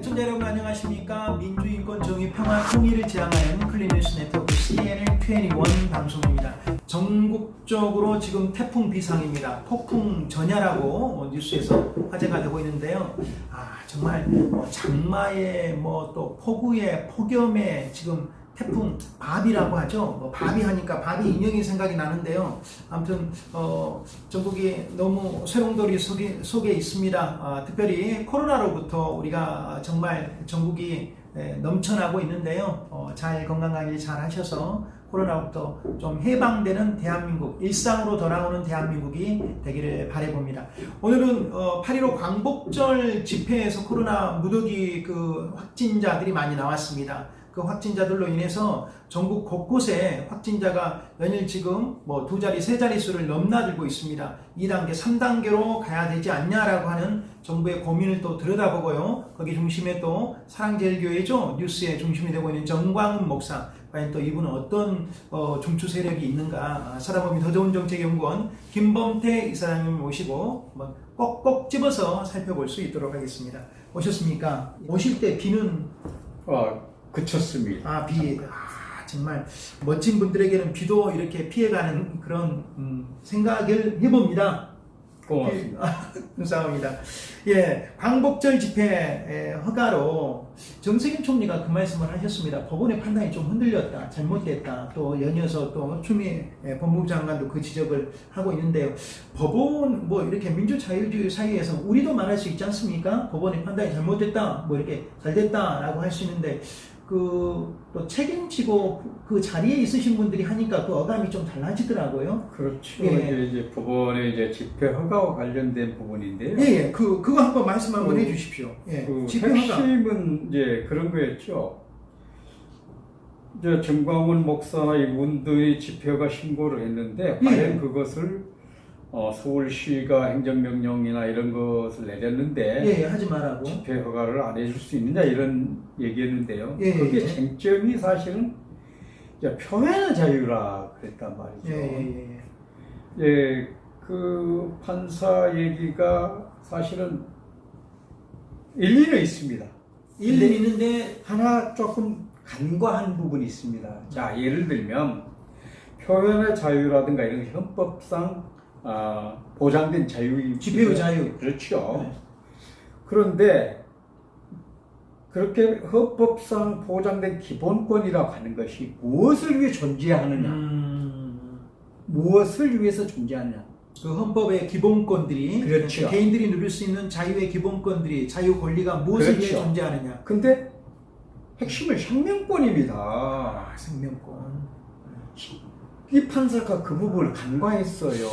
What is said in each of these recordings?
시청자 여러분 안녕하십니까? 민주인권 정의평화 통일을 지향하는 클린뉴스 네트워크 CNN21 방송입니다. 전국적으로 지금 태풍 비상입니다. 폭풍 전야라고 뉴스에서 화제가 되고 있는데요. 정말 장마에 또 폭우에 폭염에 지금 태풍 바비라고 하죠. 바비 하니까 바비 인형이 생각이 나는데요. 아무튼 전국이 너무 소용돌이 속에 있습니다. 특별히 코로나로부터 우리가 정말 전국이 넘쳐나고 있는데요. 잘 건강관리 잘 하셔서 코로나부터 좀 해방되는 대한민국, 일상으로 돌아오는 대한민국이 되기를 바라봅니다. 오늘은 8.15 광복절 집회에서 코로나 무더기 확진자들이 많이 나왔습니다. 그 확진자들로 인해서 전국 곳곳에 확진자가 연일 지금 두 자리, 세 자리 수를 넘나들고 있습니다. 2단계, 3단계로 가야 되지 않냐라고 하는 정부의 고민을 또 들여다보고요. 거기 중심에 또 사랑제일교회죠. 뉴스의 중심이 되고 있는 정광훈 목사. 과연 또 이분은 어떤 중추 세력이 있는가. 사람범위 더 좋은 정책연구원 김범태 이사장님 모시고 꼭꼭 집어서 살펴볼 수 있도록 하겠습니다. 오셨습니까? 오실 때 비는 그쳤습니다. 비. 정말 멋진 분들에게는 비도 이렇게 피해가는 그런 생각을 해봅니다. 고맙습니다. 감사합니다. 예, 광복절 집회 허가로 정세균 총리가 그 말씀을 하셨습니다. 법원의 판단이 좀 흔들렸다, 잘못됐다. 또 연이어서 또 추미애 법무부 장관도 그 지적을 하고 있는데요. 법원 이렇게 민주자유주의 사회에서 우리도 말할 수 있지 않습니까? 법원의 판단이 잘못됐다, 이렇게 잘됐다라고 할 수 있는데. 또 책임지고 그 자리에 있으신 분들이 하니까 그 어감이 좀 달라지더라고요. 그렇죠. 예. 이제 법원의 집회 허가와 관련된 부분인데요. 예, 그거 한번 말씀 한번 해주십시오. 예, 집회 허가. 핵심은 그런 거였죠. 정광훈 목사나 이분들이 집회 허가 신고를 했는데 과연 그것을 서울시가 행정명령이나 이런 것을 내렸는데 하지 말라고 집회 허가를 안 해줄 수 있느냐 이런 얘기했는데요. 예, 그게 쟁점이 사실은 표현의 자유라 그랬단 말이죠. 그 판사 얘기가 사실은 일리는 있습니다. 일리는 있는데 하나 조금 간과한 부분이 있습니다. 자, 예를 들면 표현의 자유라든가 이런 헌법상 보장된 자유입니다. 집회의 자유. 그렇죠. 네. 그런데 그렇게 헌법상 보장된 기본권이라고 하는 것이 무엇을 위해 존재하느냐? 무엇을 위해서 존재하느냐? 그 헌법의 기본권들이, 그렇죠. 개인들이 누릴 수 있는 자유의 기본권들이, 자유 권리가 무엇을 그렇죠. 위해 존재하느냐? 근데 핵심은 생명권입니다. 생명권. 이 판사가 그 부분을 간과했어요.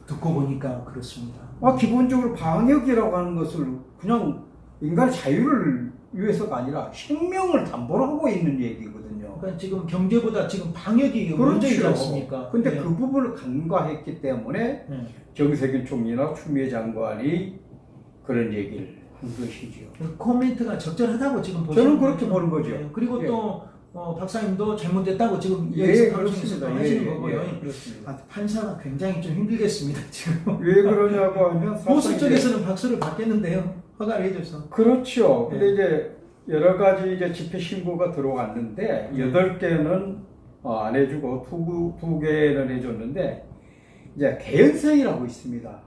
듣고 보니까 그렇습니다. 기본적으로 방역이라고 하는 것을 그냥 인간의 자유를 위해서가 아니라 생명을 담보로 하고 있는 얘기거든요. 그러니까 지금 경제보다 지금 방역이 먼저이지 않습니까? 근데 그 부분을 간과했기 때문에 정세균 총리나 추미애 장관이 그런 얘기를 한 것이죠. 코멘트가 적절하다고 지금 보시는 저는 그렇게 보는 거죠. 그리고 또 박사님도 잘못됐다고 지금 그렇습니다. 하시는 거고요. 그렇습니다. 판사가 굉장히 좀 힘들겠습니다. 지금. 왜 그러냐고 하면 보수 쪽에서는 박수를 받겠는데요. 허가를 해줘서. 그렇죠. 근데 이제 여러 가지 집회 신고가 들어왔는데 8개는 안 해주고 2개는 해줬는데 이제 개연성이라고 있습니다.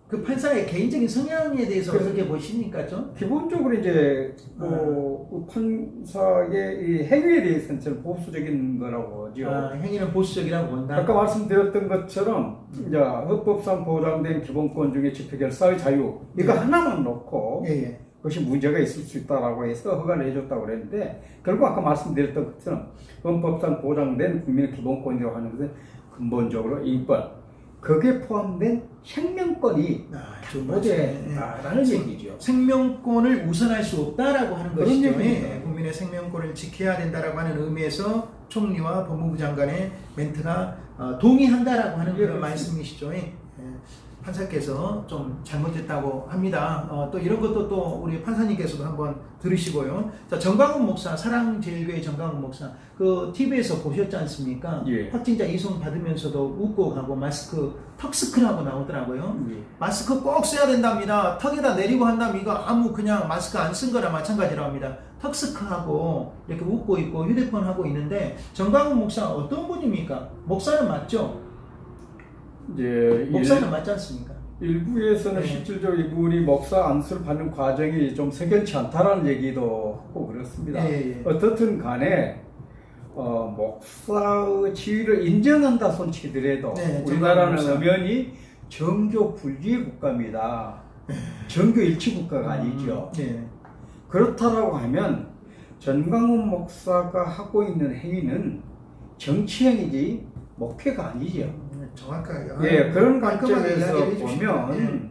그 판사의 개인적인 성향에 대해서 어떻게 보십니까, 좀? 기본적으로 그 판사의 이 행위에 대해서는 저는 보수적인 거라고 하죠. 행위는 보수적이라고 본다. 아까 말씀드렸던 것처럼 이제 헌법상 보장된 기본권 중에 집회 결사의 자유 이거 하나만 놓고 그것이 문제가 있을 수 있다라고 해서 허가를 해줬다고 그랬는데 결국 아까 말씀드렸던 것처럼 헌법상 보장된 국민의 기본권이라고 하는 것은 근본적으로 인권 그게 포함된 생명권이 라는 얘기죠. 생명권을 우선할 수 없다라고 하는 그런 것이죠. 얘기입니다. 국민의 생명권을 지켜야 된다라고 하는 의미에서 총리와 법무부 장관의 멘트가 동의한다라고 하는 그런 말씀이시죠. 판사께서 좀 잘못했다고 합니다. 또 이런 것도 또 우리 판사님께서도 한번 들으시고요. 자, 정광훈 목사, 사랑제일교회 정광훈 목사, 그 TV에서 보셨지 않습니까? 예. 확진자 이송 받으면서도 웃고 가고 마스크, 턱스크라고 나오더라고요. 예. 마스크 꼭 써야 된답니다. 턱에다 내리고 한다면 이거 아무 그냥 마스크 안 쓴 거나 마찬가지라고 합니다. 턱스크하고 이렇게 웃고 있고 휴대폰 하고 있는데 정광훈 목사 어떤 분입니까? 목사는 맞죠? 이제 목사는 맞지 않습니까? 일부에서는 네. 실질적으로 이분이 목사 안수를 받는 과정이 좀 석연치 않다라는 얘기도 하고 그렇습니다. 예. 어떻든 간에 목사의 지위를 인정한다 손치더라도 네, 우리나라는 목사. 엄연히 정교 분리 국가입니다. 정교 일치 국가가 아니죠. 네. 그렇다라고 하면 전광훈 목사가 하고 있는 행위는 정치행위지 목회가 아니죠. 정확하게. 예, 그런 깔끔하게 관점에서 이야기를 해주시네요. 보면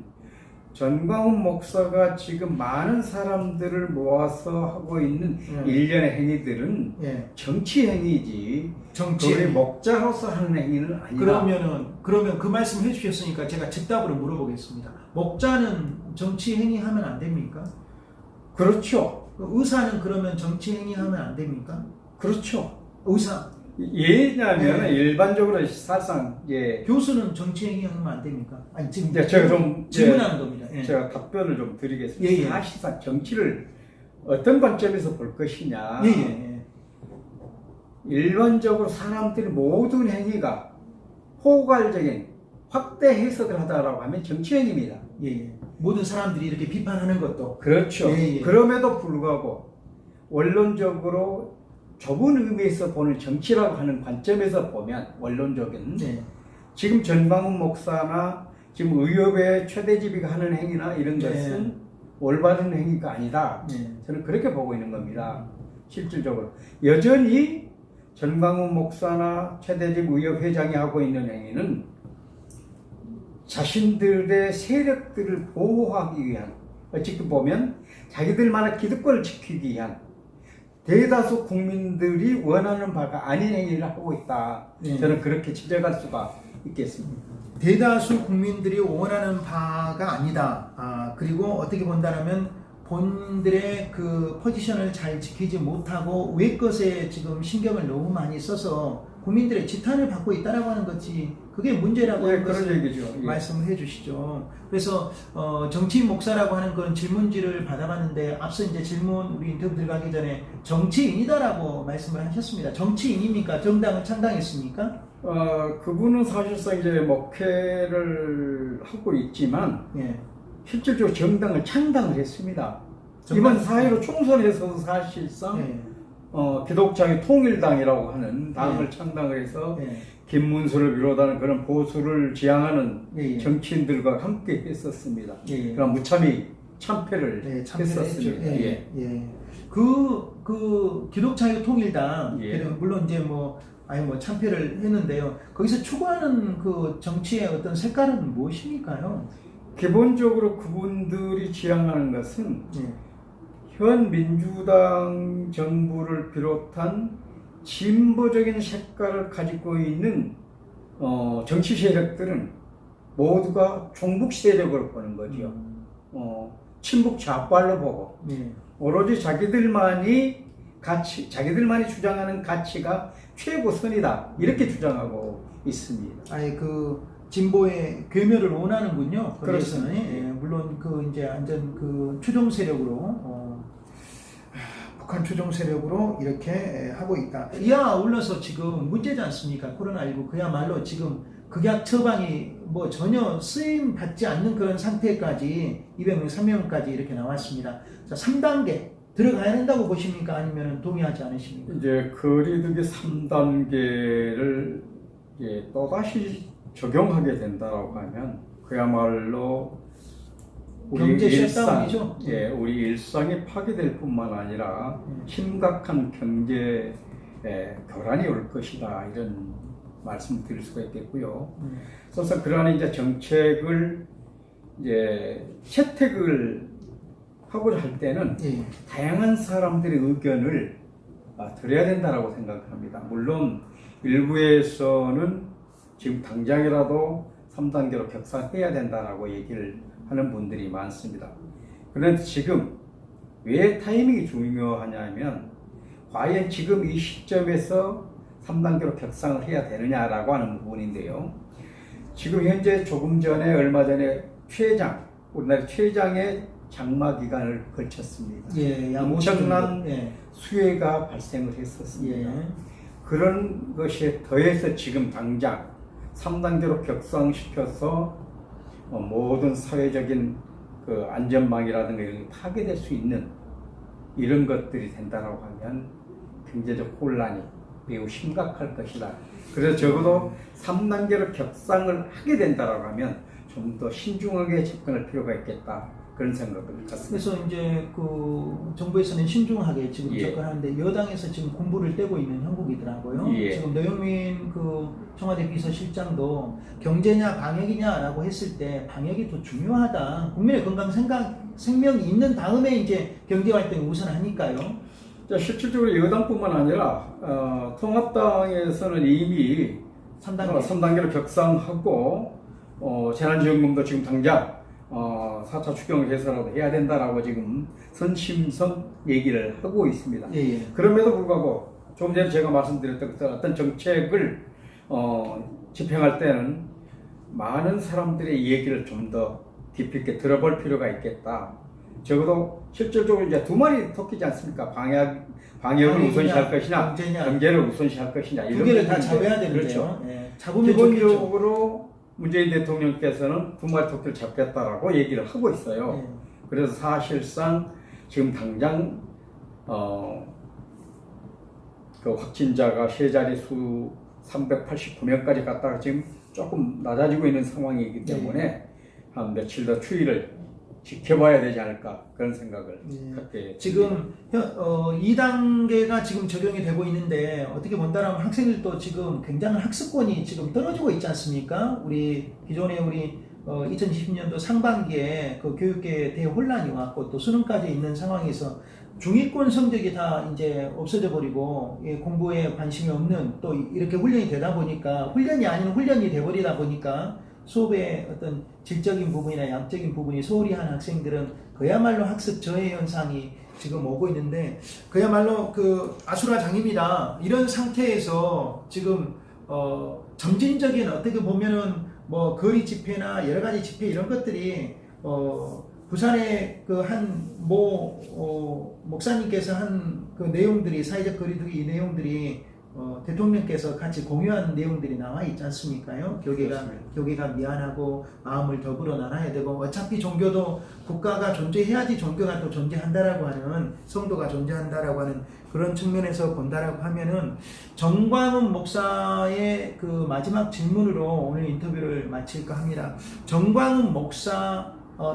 전광훈 목사가 지금 많은 사람들을 모아서 하고 있는 일련의 행위들은 예. 정치 행위지 정치 그게 행위. 목자로서 하는 행위는 아니다. 그러면 그 말씀 해주셨으니까 제가 즉답으로 물어보겠습니다. 목자는 정치 행위하면 안 됩니까? 그렇죠. 의사는 그러면 정치 행위하면 안 됩니까? 그렇죠. 의사. 왜냐하면 네. 일반적으로 사실상 교수는 정치 행위하면 안 됩니까? 아니 지금 제가 좀 질문하는 겁니다. 예. 제가 답변을 좀 드리겠습니다. 예, 예. 사실상 정치를 어떤 관점에서 볼 것이냐. 예. 일반적으로 사람들이 모든 행위가 포괄적인 확대 해석을 하다라고 하면 정치 행위입니다. 예. 모든 사람들이 이렇게 비판하는 것도 그렇죠. 예. 그럼에도 불구하고 원론적으로 좁은 의미에서 보는 정치라고 하는 관점에서 보면 원론적인 네. 지금 전광훈 목사나 지금 의협의 최대집이가 하는 행위나 이런 네. 것은 올바른 행위가 아니다. 네. 저는 그렇게 보고 있는 겁니다. 실질적으로 여전히 전광훈 목사나 최대집 의협 회장이 하고 있는 행위는 자신들의 세력들을 보호하기 위한, 어떻게 보면 자기들만의 기득권을 지키기 위한 대다수 국민들이 원하는 바가 아닌 행위를 하고 있다. 네. 저는 그렇게 지적할 수가 있겠습니다. 대다수 국민들이 원하는 바가 아니다. 그리고 어떻게 본다면 본인들의 그 포지션을 잘 지키지 못하고 외 것에 지금 신경을 너무 많이 써서 국민들의 지탄을 받고 있다라고 하는 것이 그게 문제라고 하는 그런 것을 얘기죠. 예. 말씀을 해주시죠. 그래서 정치인 목사라고 하는 그런 질문지를 받아봤는데 앞서 이제 질문 우리 인터뷰 들어가기 전에 정치인이다라고 말씀을 하셨습니다. 정치인입니까? 정당을 창당했습니까? 그분은 사실상 이제 목회를 하고 있지만 예. 실질적으로 정당을 창당을 했습니다. 정당? 이번 4.15 총선에서도 사실상 예. 기독자의 통일당이라고 하는 당을 창당을 해서 예. 김문수를 비롯하는 그런 보수를 지향하는 예. 정치인들과 함께 했었습니다. 예. 그럼 무참히 참패를 네, 참패를 했었습니다. 했죠. 예. 그 기독자유 통일당 예. 물론 이제 뭐 참패를 했는데요. 거기서 추구하는 그 정치의 어떤 색깔은 무엇입니까요? 기본적으로 그분들이 지향하는 것은 예. 현 민주당 정부를 비롯한 진보적인 색깔을 가지고 있는 정치 세력들은 모두가 종북 세력으로 보는 거죠. 친북 좌빨로 보고 예. 오로지 자기들만이 주장하는 가치가 최고선이다 이렇게 주장하고 있습니다. 아예 그 진보의 괴멸을 원하는군요. 그렇습니다. 예. 물론 그 이제 완전 그 추종 세력으로 북한 추종 세력으로 이렇게 하고 있다. 이와 아울러서 지금 문제지 않습니까? 코로나19 그야말로 지금 극약 처방이 뭐 전혀 쓰임 받지 않는 그런 상태까지 200명, 3명까지 이렇게 나왔습니다. 자, 3단계 들어가야 된다고 보십니까? 아니면 동의하지 않으십니까? 이제 거리두기 3단계를 또다시 적용하게 된다고 하면 그야말로 경제 셧다운이죠. 우리 일상이 파괴될 뿐만 아니라 심각한 경제 교란이 올 것이다 이런 말씀을 드릴 수가 있겠고요. 그래서 그러한 이제 정책을 채택을 하고자 할 때는 다양한 사람들의 의견을 들어야 된다라고 생각합니다. 물론 일부에서는 지금 당장이라도 3단계로 격상해야 된다라고 얘기를 하는 분들이 많습니다. 그런데 지금 왜 타이밍이 중요하냐면 과연 지금 이 시점에서 3단계로 격상을 해야 되느냐라고 하는 부분인데요. 지금 현재 조금 전에 얼마 전에 우리나라 최장의 장마 기간을 거쳤습니다. 예, 엄청난 수해가 발생을 했었습니다. 그런 것에 더해서 지금 당장 3단계로 격상시켜서 모든 사회적인 그 안전망이라든가 이런 게 파괴될 수 있는 이런 것들이 된다고 하면 경제적 혼란이 매우 심각할 것이다. 그래서 적어도 3단계로 격상을 하게 된다고 하면 좀 더 신중하게 접근할 필요가 있겠다. 그런 생각을 갖습니다. 그래서 이제 그 정부에서는 신중하게 지금 접근하는데 여당에서 지금 공부를 떼고 있는 형국이더라고요. 지금 노영민 그 청와대 비서실장도 경제냐 방역이냐라고 했을 때 방역이 더 중요하다. 국민의 건강 생명이 있는 다음에 이제 경제 활동이 우선하니까요. 자, 실질적으로 여당뿐만 아니라 통합당에서는 이미 3단계로 격상하고 재난지원금도 지금 당장 4차 추경을 해서라도 해야 된다라고 지금 선심성 얘기를 하고 있습니다. 그럼에도 불구하고 조금 전에 제가 말씀드렸던 어떤 정책을 집행할 때는 많은 사람들의 얘기를 좀 더 깊이 있게 들어볼 필요가 있겠다. 적어도 실질적으로 이제 두 마리 토끼지 않습니까? 방역을 우선시할 것이냐, 경제를 우선시할 것이냐. 두 개를 다 잡아야 되는데요. 그렇죠. 잡으면 기본적으로 문재인 대통령께서는 두 마리 토끼를 잡겠다라고 얘기를 하고 있어요. 그래서 사실상 지금 당장 그 확진자가 세 자릿수 389명까지 갔다가 지금 조금 낮아지고 있는 상황이기 때문에 한 며칠 더 추이를 지켜봐야 되지 않을까 그런 생각을 갖게 지금 2단계가 지금 적용이 되고 있는데 어떻게 본다면 학생들도 지금 굉장한 학습권이 지금 떨어지고 있지 않습니까? 우리 기존에 우리 2020년도 상반기에 그 교육계 대혼란이 왔고 또 수능까지 있는 상황에서 중위권 성적이 다 이제 없어져 버리고 공부에 관심이 없는 또 이렇게 훈련이 되다 보니까 훈련이 아닌 훈련이 돼 버리다 보니까 수업의 어떤 질적인 부분이나 양적인 부분이 소홀히 한 학생들은 그야말로 학습 저해 현상이 지금 오고 있는데 그야말로 그 아수라장입니다. 이런 상태에서 지금 점진적인 어떻게 보면은 뭐 거리 집회나 여러 가지 집회 이런 것들이 부산의 그 한 목사님께서 한 그 내용들이 사회적 거리두기 이 내용들이 대통령께서 같이 공유한 내용들이 나와 있지 않습니까요? 교계가 미안하고 마음을 더불어 나눠야 되고 어차피 종교도 국가가 존재해야지 종교가 또 존재한다라고 하는 성도가 존재한다라고 하는 그런 측면에서 본다라고 하면은 정광훈 목사의 그 마지막 질문으로 오늘 인터뷰를 마칠까 합니다. 정광훈 목사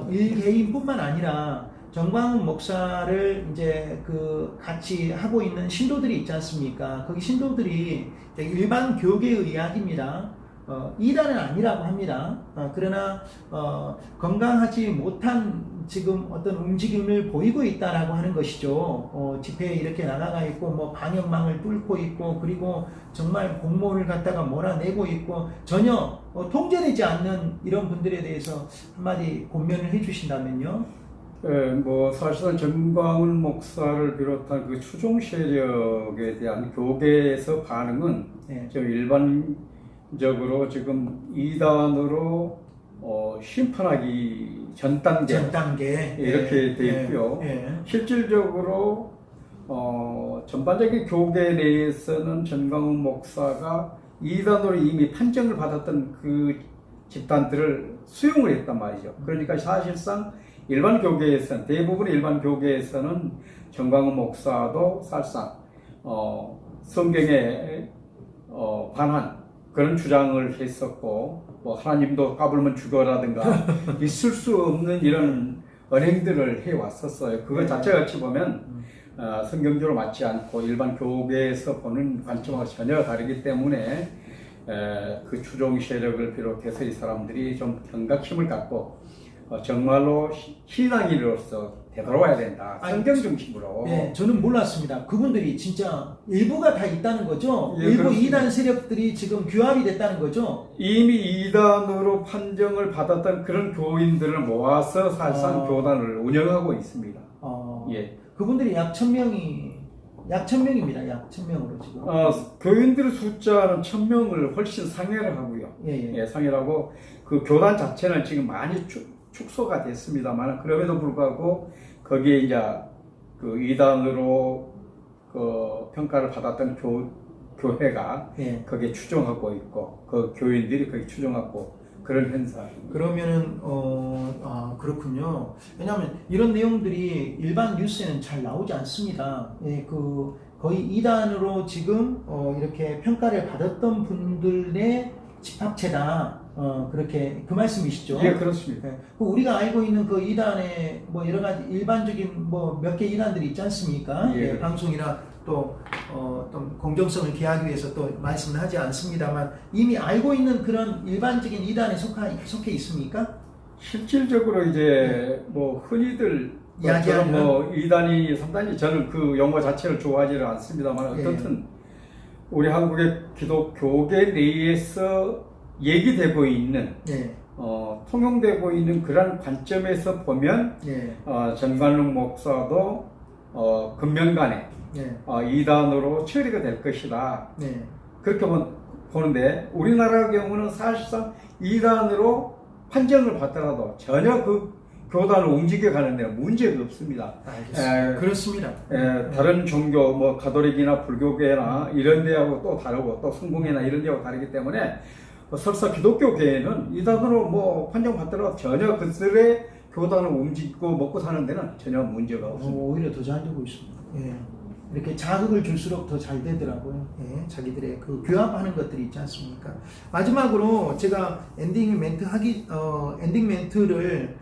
일개인뿐만 아니라 정광훈 목사를 이제 그 같이 하고 있는 신도들이 있지 않습니까? 거기 신도들이 일반 교계의 이야기입니다. 이단은 아니라고 합니다. 그러나 건강하지 못한 지금 어떤 움직임을 보이고 있다라고 하는 것이죠. 집회에 이렇게 나가가 있고 뭐 방역망을 뚫고 있고 그리고 정말 공무원을 갖다가 몰아내고 있고 전혀 통제되지 않는 이런 분들에 대해서 한마디 권면을 해주신다면요. 뭐 사실은 정광훈 목사를 비롯한 그 추종 세력에 대한 교계에서 반응은 좀 일반적으로 지금 이단으로 심판하기 전 단계 이렇게 돼 있고요. 실질적으로 전반적인 교계 내에서는 정광훈 목사가 이단으로 이미 판정을 받았던 그 집단들을 수용을 했단 말이죠. 그러니까 사실상 일반 교계에서는 대부분의 일반 교계에서는 정광훈 목사도 사실상 성경에 반한 그런 주장을 했었고 뭐 하나님도 까불면 죽어라든가 있을 수 없는 이런 언행들을 해왔었어요. 그거 자체가 어찌 보면 성경적으로 맞지 않고 일반 교계에서 보는 관점하고 전혀 다르기 때문에 그 추종 세력을 비롯해서 이 사람들이 좀 경각심을 갖고 정말로 신앙인으로서 되돌아와야 된다. 성경 중심으로. 네, 저는 몰랐습니다. 그분들이 진짜 일부가 다 있다는 거죠? 예, 일부 그렇습니다. 이단 세력들이 지금 규합이 됐다는 거죠? 이미 이단으로 판정을 받았던 그런 교인들을 모아서 사실상 교단을 운영하고 있습니다. 예. 그분들이 약 1000명입니다. 약 1000명으로 지금. 교인들의 숫자는 1000명을 훨씬 상회를 하고요. 예, 상회를 하고 그 교단 자체는 지금 많이 축소가 됐습니다만 그럼에도 불구하고 거기에 이제 그 이단으로 그 평가를 받았던 교회가 거기에 추종하고 있고 그 교인들이 거기 추종하고 그런 현상. 그러면은 그렇군요. 왜냐하면 이런 내용들이 일반 뉴스에는 잘 나오지 않습니다. 예, 그 거의 이단으로 지금 이렇게 평가를 받았던 분들의 집합체다. 그렇게 그 말씀이시죠? 예, 그렇습니다. 네. 우리가 알고 있는 그 이단의 뭐 여러 가지 일반적인 뭐 몇 개 이단들이 있지 않습니까? 예, 방송이나 또 어떤 공정성을 기하기 위해서 또 말씀을 하지 않습니다만 이미 알고 있는 그런 일반적인 이단에 속해 있습니까? 실질적으로 이제 뭐 흔히들 이야기하는 뭐 2단이 3단이 저는 그 용어 자체를 좋아하지는 않습니다만 어떻든 우리 한국의 기독교계 내에서 얘기되고 있는 통용되고 있는 그런 관점에서 보면 전관록 목사도 금명간에 이단으로 처리가 될 것이다. 그렇게 보는데 우리나라 경우는 사실상 이단으로 판정을 받더라도 전혀 그 교단을 움직여가는 데 문제가 없습니다. 그렇습니다. 다른 종교, 뭐 가톨릭이나 불교계나 이런 데하고 또 다르고 또 성공회나 이런 데하고 다르기 때문에 설사 기독교계에는 이단으로 뭐 판정받더라도 전혀 그들의 교단을 움직이고 먹고 사는 데는 전혀 문제가 없습니다. 오히려 더 잘 되고 있습니다. 이렇게 자극을 줄수록 더 잘 되더라고요. 자기들의 그 규합하는 것들이 있지 않습니까? 마지막으로 제가 엔딩 멘트를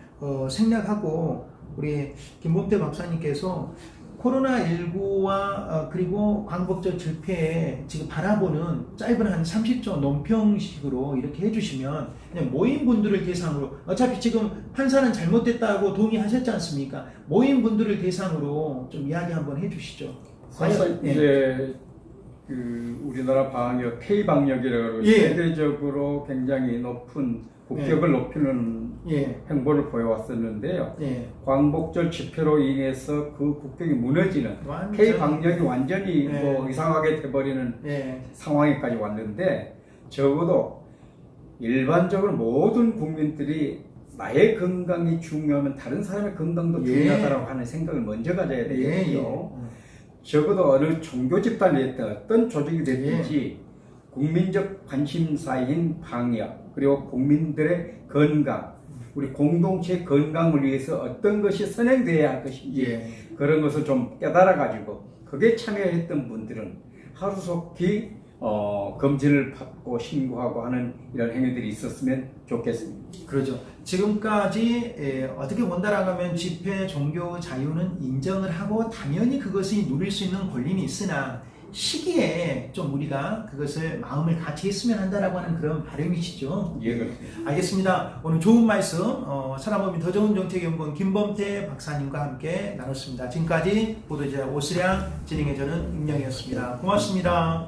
생략하고 우리 김범태 박사님께서 코로나19와 그리고 광복절 집회에 지금 바라보는 짧은 한 30초 논평식으로 이렇게 해주시면 그냥 모인 분들을 대상으로 어차피 지금 판사는 잘못됐다고 동의하셨지 않습니까? 모인 분들을 대상으로 좀 이야기 한번 해주시죠. 사실 이제 그 우리나라 방역 K 방역이라고 세계적으로 굉장히 높은 국격을 높이는 행보를 보여왔었는데요. 광복절 집회로 인해서 그 국격이 무너지는 K 방역이 완전히 뭐 이상하게 돼버리는 상황에까지 왔는데 적어도 일반적으로 모든 국민들이 나의 건강이 중요하면 다른 사람의 건강도 중요하다고 하는 생각을 먼저 가져야 되겠죠. 적어도 어느 종교 집단이 됐든 어떤 조직이 됐든지 국민적 관심사인 방역 그리고 국민들의 건강 우리 공동체 건강을 위해서 어떤 것이 선행되어야 할 것인지 그런 것을 좀 깨달아 가지고 거기에 참여했던 분들은 하루속히 검진을 받고 신고하고 하는 이런 행위들이 있었으면 좋겠습니다. 그렇죠. 지금까지 어떻게 본다라고 하면 집회 종교 자유는 인정을 하고 당연히 그것이 누릴 수 있는 권리는 있으나 시기에 좀 우리가 그것을 마음을 같이 했으면 한다라고 하는 그런 바람이시죠. 예, 그렇습니다. 알겠습니다. 오늘 좋은 말씀 사람법인 더 좋은 정책연구원 김범태 박사님과 함께 나눴습니다. 지금까지 보도자 오스량 진행해 저는 임영이었습니다. 고맙습니다.